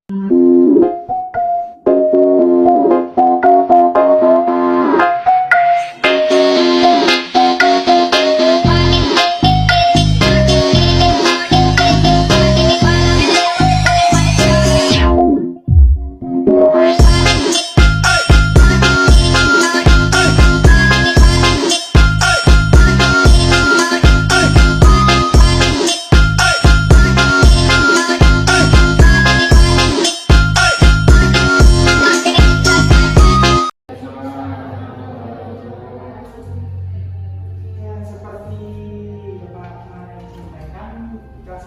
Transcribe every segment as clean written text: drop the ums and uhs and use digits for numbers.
Kelas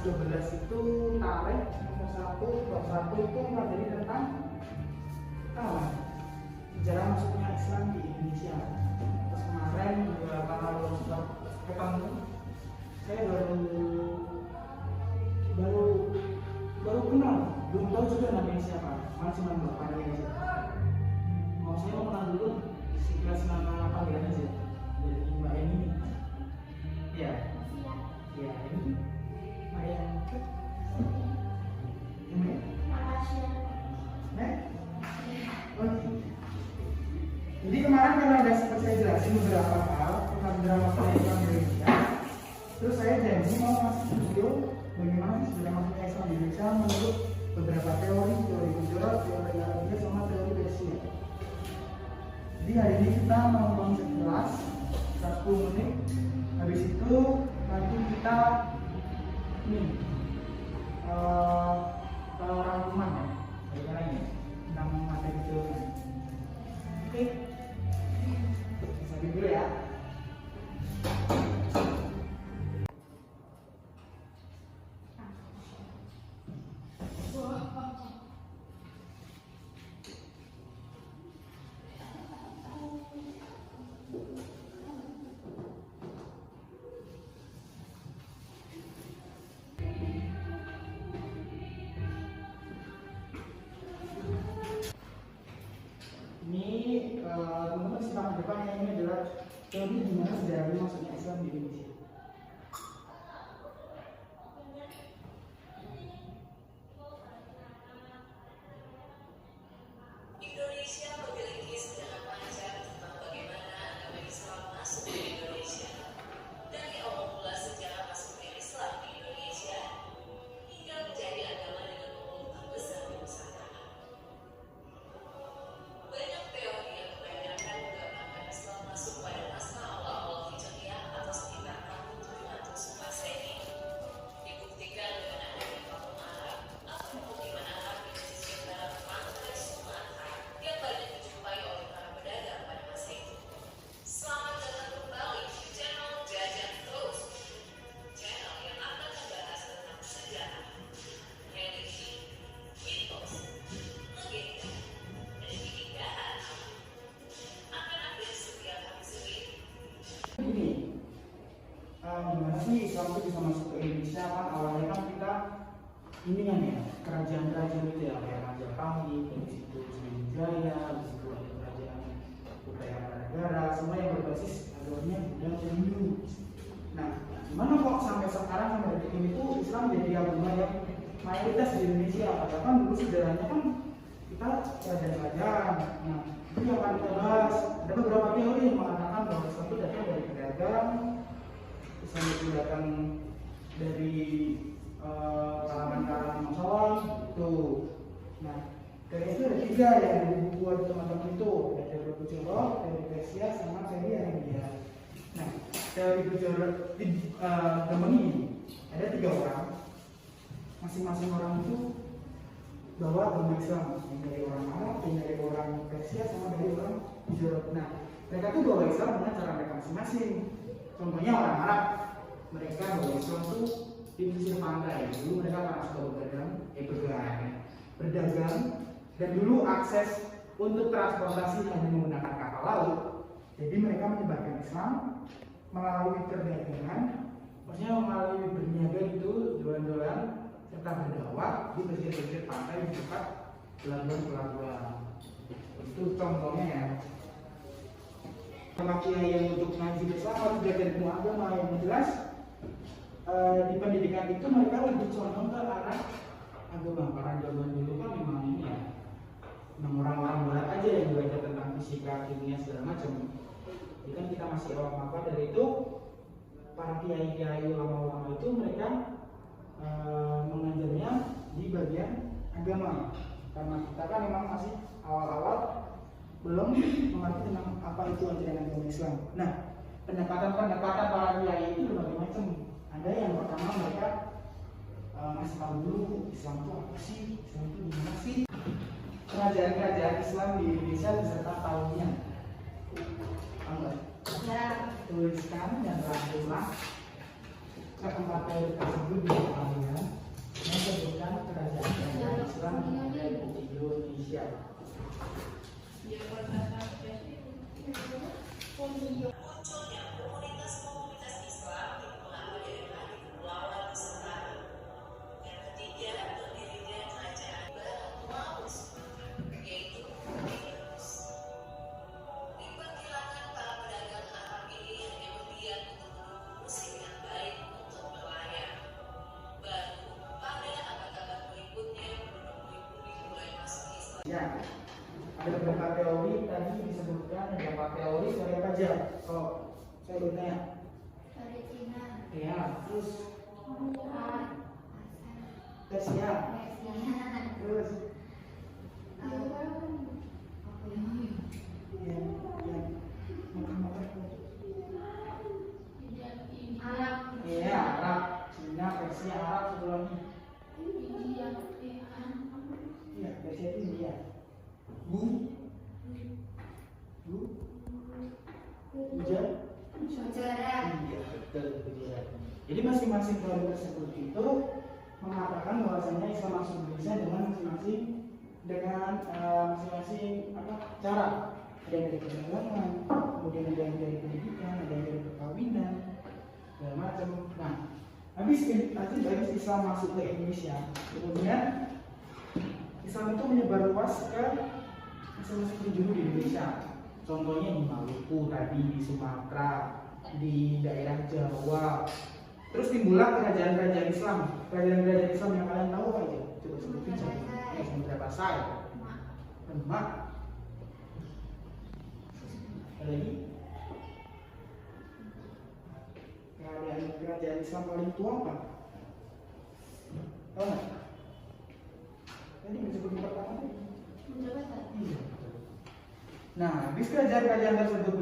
12 itu tarik nomor 1 bab 1 itu materi tentang sejarah masuknya Islam di Indonesia. Terus kemarin karena lulus ketemu, saya baru kenal, belum tahu juga namanya siapa, masih nama panggilan aja. Saya mau kenal dulu kelas nama panggilan aja dari Mbak ini. Ya, ya ini. Jadi kemarin karena ada sempat saya jelasin beberapa hal tentang drama Islam di Indonesia, terus saya janji mau masuk video bagaimana drama Islam di Indonesia menurut beberapa teori Gujarat, teori Arabia, sama teori Persia. Jadi hari ini kita mau konsep kelas 10 menit. Habis itu nanti kita rangkuman ya, bagaimana ini tentang materi teori. Oke, sampai dulu ya. Ini teman-teman sidang depannya ini adalah teori gimana sejarah masuknya Islam di Indonesia. Indonesia memiliki sejarah panjang tentang bagaimana agama Islam masuk ke Indonesia. Dari awal mula sejarah masuknya Islam di Indonesia hingga menjadi agama dengan popularitas besar di Nusantara. Banyak teori yang membayangkan menggambarkan Islam masuk pada masa awal-awal Hijriah atau sekitar tahun 700 Masehi. Dibuktikan dengan adanya kampung Arab atau pemukiman Arab di pesisir barat pantai Sumatera yang banyak dijumpai oleh para pedagang pada masa itu. Selamat datang kembali di channel Jajan Terus, channel yang akan membahas tentang sejarah, religi, mitos, legenda, dan keindahan akan ada di setiap hari Senin. Gini, gimana sih Islam itu bisa masuk ke Indonesia? Kan awalnya kan kita ini kan ya kerajaan-kerajaan itu ya, kayak Majapahit, di situ Sriwijaya, di situ ada kerajaan Utara, semua yang berbasis agamanya Buddha dan Hindu. Nah, gimana kok sampai sekarang sampai detik ini tuh Islam jadi agama yang mayoritas di Indonesia? Padahal kan dulu sejarahnya kan kita kerajaan-kerajaan. Nah, itu yang akan kita bahas. Ada beberapa teori yang mengatakan bahwa Islam itu datang dari pedagang, Islam itu datang dari kalangan-kalangan masalah itu. Nah, dari itu ada 3 yang di buku buat teman-teman itu, ada teori Gujarat, teori Persia, sama teori Arabia. Nah, teori Gujarat di gambar ini ada 3 orang, masing-masing orang itu bawa agama Islam, yang dari orang Arab, yang dari orang Persia, sama dari orang Gujarat. Nah, mereka tuh bawa Islam dengan cara mereka masing-masing. Contohnya orang Arab, mereka bawa Islam tuh di pesisir pantai. Dulu mereka karena suka berdagang, dan dulu akses untuk transportasi hanya menggunakan kapal laut. Jadi mereka menyebarkan Islam melalui perdagangan, maksudnya melalui berniaga itu, jualan-jualan, serta berdakwah di pesisir-pesisir pantai di dekat pelabuhan-pelabuhan. Itu contohnya ya. Sama kiai yang untuk ngaji bersama, belajar ilmu agama yang jelas di pendidikan itu mereka lebih condong ke arah agama. Para zaman dulu kan memang dunia segala macam. Jadi kan kita masih awam apa dari itu para kiai-kiai ulama-ulama itu mereka mengajarnya di bagian agama, karena kita kan memang masih awal-awal belum mengerti tentang apa itu ajaran agama Islam. Nah, pendekatan para kiai itu berbagai macam. Ada yang pertama mereka ngasih tahu dulu Islam itu apa sih, Islam itu gimana sih, kerajaan-kerajaan Islam di Indonesia beserta tahunnya. Ya, tuliskan dan rangkumlah keempat teori tersebut di depannya menyebutkan kerajaan Islam yang ada di Indonesia. Munculnya komunitas-komunitas Islam di beberapa daerah di Kepulauan Nusantara. Yang ketiga, berdirinya kerajaan Batu Sumatera, yaitu Pinus. Diperkirakan para pedagang Arab ini hanya berniat untuk menunggu musim yang baik untuk berlayar. Baru pada abad-abad berikutnya penduduk bumi mulai masuk Islam. Ya, ada beberapa teori tadi disebutkan, ada beberapa teori dari apa aja? Oh, saya bertanya. Dari Cina. Ya, terus Persia. terus Arab. ya, Arab, Cina, Persia, Arab sebelumnya. Iya, Persia itu India. Hujan? Gujarat. Iya, betul, Gujarat. Jadi masing-masing teori tersebut itu mengatakan bahwasanya Islam masuk Indonesia dengan masing-masing cara. Ada yang dari perdagangan, kemudian ada yang dari pendidikan, ada yang dari perkawinan, segala macam. Nah, habis Islam masuk ke Indonesia, kemudian Islam itu menyebar luas ke masing-masing penjuru di Indonesia. Contohnya di Maluku tadi, di Sumatera, di daerah Jawa. Terus timbullah kerajaan-kerajaan Islam. Kerajaan-kerajaan Islam yang kalian tahu apa aja? Coba sebutin saja. Samudra Pasai, Demak. Ada lagi? Kerajaan Islam paling tua apa? Tahu nggak? Tadi disebutin pertama tadi. Iya. Nah, habis kerajaan-kerajaan tersebut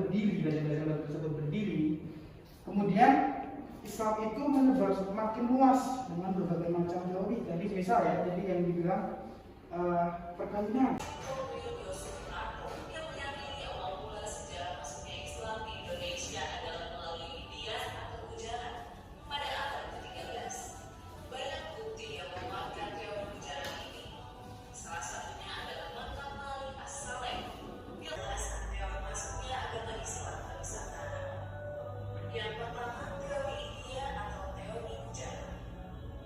berdiri, kemudian Islam itu menebar semakin luas dengan berbagai macam teori. Tadi misal ya, jadi yang dibilang perkawinan. Yang meyakini awal mula sejarah masuknya Islam di Indonesia adalah melalui India atau Gujarat pada abad ke-13. Banyak bukti yang menguatkan teori Gujarat ini. Salah satunya adalah Makam Malik As-Saleh. Penjelasan teori masuknya agama Islam ke Nusantara. Yang pertama, teori India atau teori Gujarat.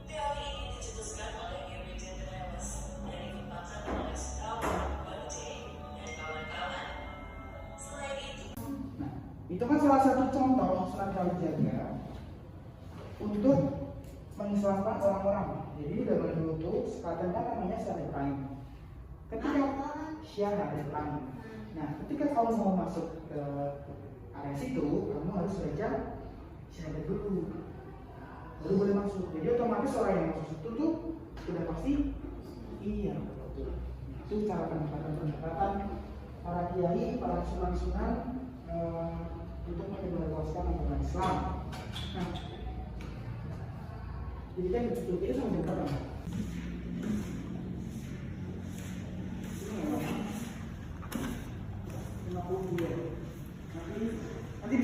Teori ini dicetuskan oleh Gary Jendreles dan dikembangkan oleh Scott Barclay dan kawan-kawan. Selain itu, Nah, itu kan salah satu contoh Sunan Kalijaga untuk mengislamkan orang-orang. Jadi zaman dulu tuh sekarang kan namanya Syahadat. Ketika Syahadat. Nah, ketika kamu mau masuk ke area situ, kamu harus baca syahadat dulu, baru boleh masuk. Jadi otomatis orang yang masuk situ tuh sudah pasti iya. Itu cara pendekatan para kiai, para sunan-sunan untuk menyebarluaskan agama Islam. Nah, jadi kan betul itu sama dengan apa? Nanti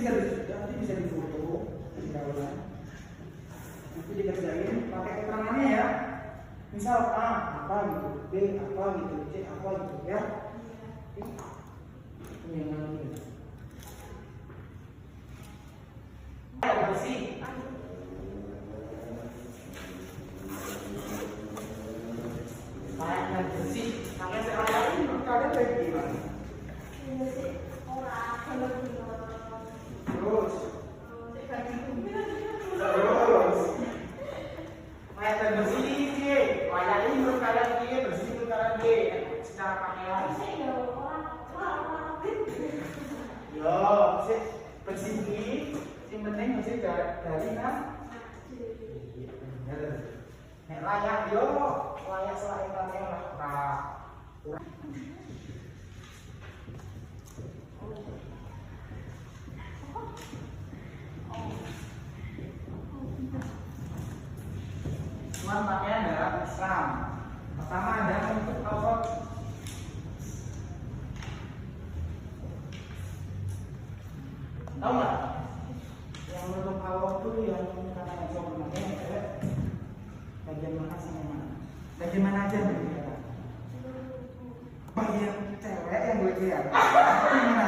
bisa difoto, didaulat. Nanti dikerjain pakai keterangannya ya. Misal A apa gitu, B apa gitu, C apa gitu ya. Ini yang mana ini? Bersih. Kayak bersih. Kayak sekali kalian lagi gimana? Terus kayak bersih dia, kayak ini berkalian dia, bersih berkalian dia, secara pakaian. Yo, sih bersih. Yang penting bersih dari nah. Nek layak yo, layak selain tane lah. Cuman pakaian dalam Islam. Pertama ada untuk aurat. Tahu nggak? Yang menutup aurat itu yang katanya cowok makanya cewek. Bagian mana sama mana? Bagian mana aja begitu? Bagian cewek yang gue lihat. Gimana?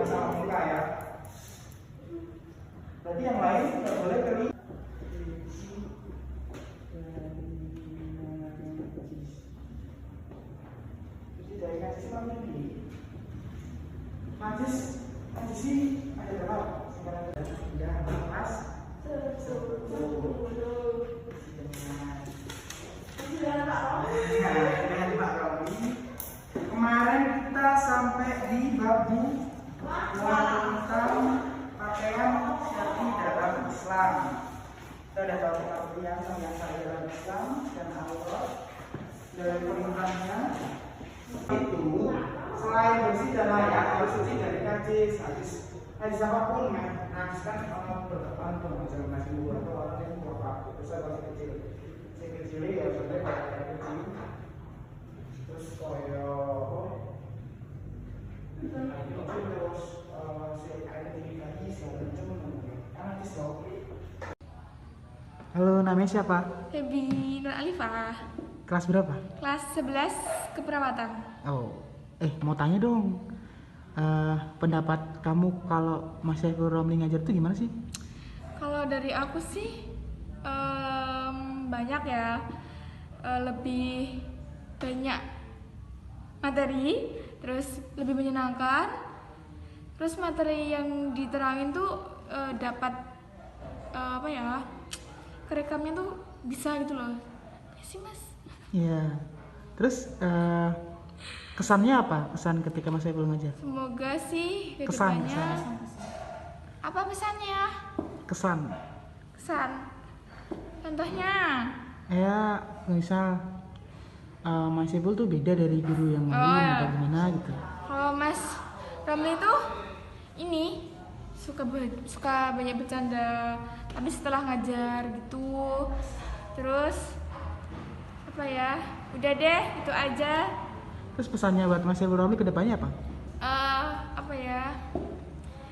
Sama muka ya. Berarti yang lain nggak boleh kali. Jadi dari kasih sama ini. Najis sih ada berapa? Sekarang sudah pas. Kemarin kita sampai di babu tentang pakaian syar'i dalam Islam. Kita udah tahu pengertian yang syar'i dalam Islam dan aurat dari perintahnya itu selain bersih dan layak harus suci dari najis. Najis apapun najis kan orang berdepan tuh misalnya nasi buah atau orang yang berapa besar atau kecil. Si kecil ya sudah pakai kecil. Terus koyo terus si identifikasi segala macam. Halo, namanya siapa? Febi Nur Alifah, Kelas berapa? kelas 11 keperawatan. Oh, mau tanya dong. Pendapat kamu kalau Mas Saiful Romli ngajar itu gimana sih? Kalau dari aku sih banyak ya, lebih banyak materi, terus lebih menyenangkan, terus materi yang diterangin tuh dapat apa ya, kerekamnya tuh bisa gitu loh. Ya sih Mas. Iya. Terus kesannya apa? Kesan ketika Mas Saiful ngajar? Semoga sih Kesan. kedepannya. Apa pesannya? Kesan. Contohnya. Ya, misal Mas Saiful tuh beda dari guru yang lain iya. atau gimana gitu. Kalau Mas Ramli tuh ini suka banyak bercanda, tapi setelah ngajar gitu, terus apa ya? Udah deh, itu aja. Terus pesannya buat Mas Saiful Romli kedepannya apa? Apa ya?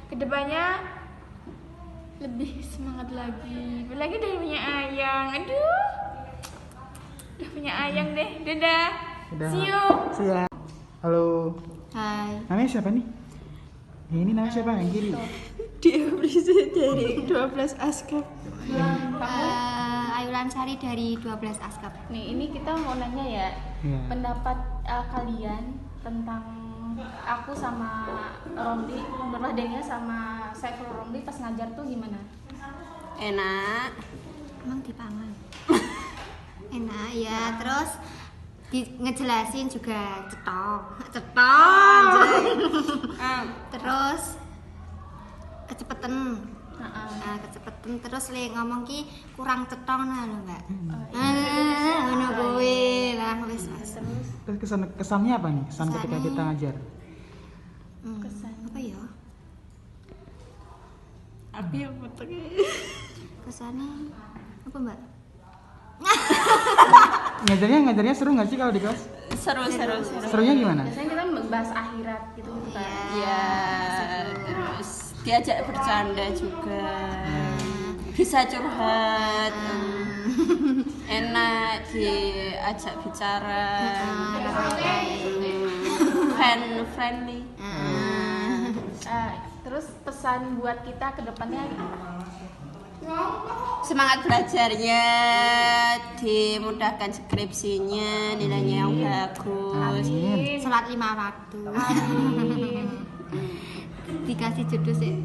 Kedepannya lebih semangat lagi. Apalagi udah punya ayang. Aduh, udah punya ayang deh. Dadah. Udah. See you. See ya. Halo. Hai. Namanya siapa nih? Ya, ini namanya siapa yang kiri? Dia berisi dari 12 askap. Ayu Lansari dari 12 Askap. Nih, ini kita mau nanya ya, Iya. pendapat kalian tentang aku sama Romli, Nurmadania sama Saiful Romli pas ngajar tuh gimana? Enak. Emang dipangan. Enak ya, terus ngejelasin juga cetok. Terus kecepetan. Kecepetan terus le ngomong ki kurang cetong nah lho, Mbak. Ngono kuwi lah wis. Terus kesannya apa nih? Kesan ketika Kesannya- kita ngajar? Kesan. Apa ya? Abi apa tuh? Kesannya apa, Mbak? Ngajarnya seru nggak sih kalau di kelas? Seru. Serunya gimana? Biasanya kita membahas akhirat gitu kan. Iya. Terus diajak bercanda juga, bisa curhat, enak diajak bicara, friendly. Terus pesan buat kita ke depannya Semangat belajarnya, dimudahkan skripsinya, nilainya yang bagus. Amin. Sholat 5 waktu. Dikasih jodoh sih.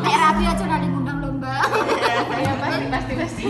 Kayak Rabi aja nanti ngundang lomba. ya Pak. pasti.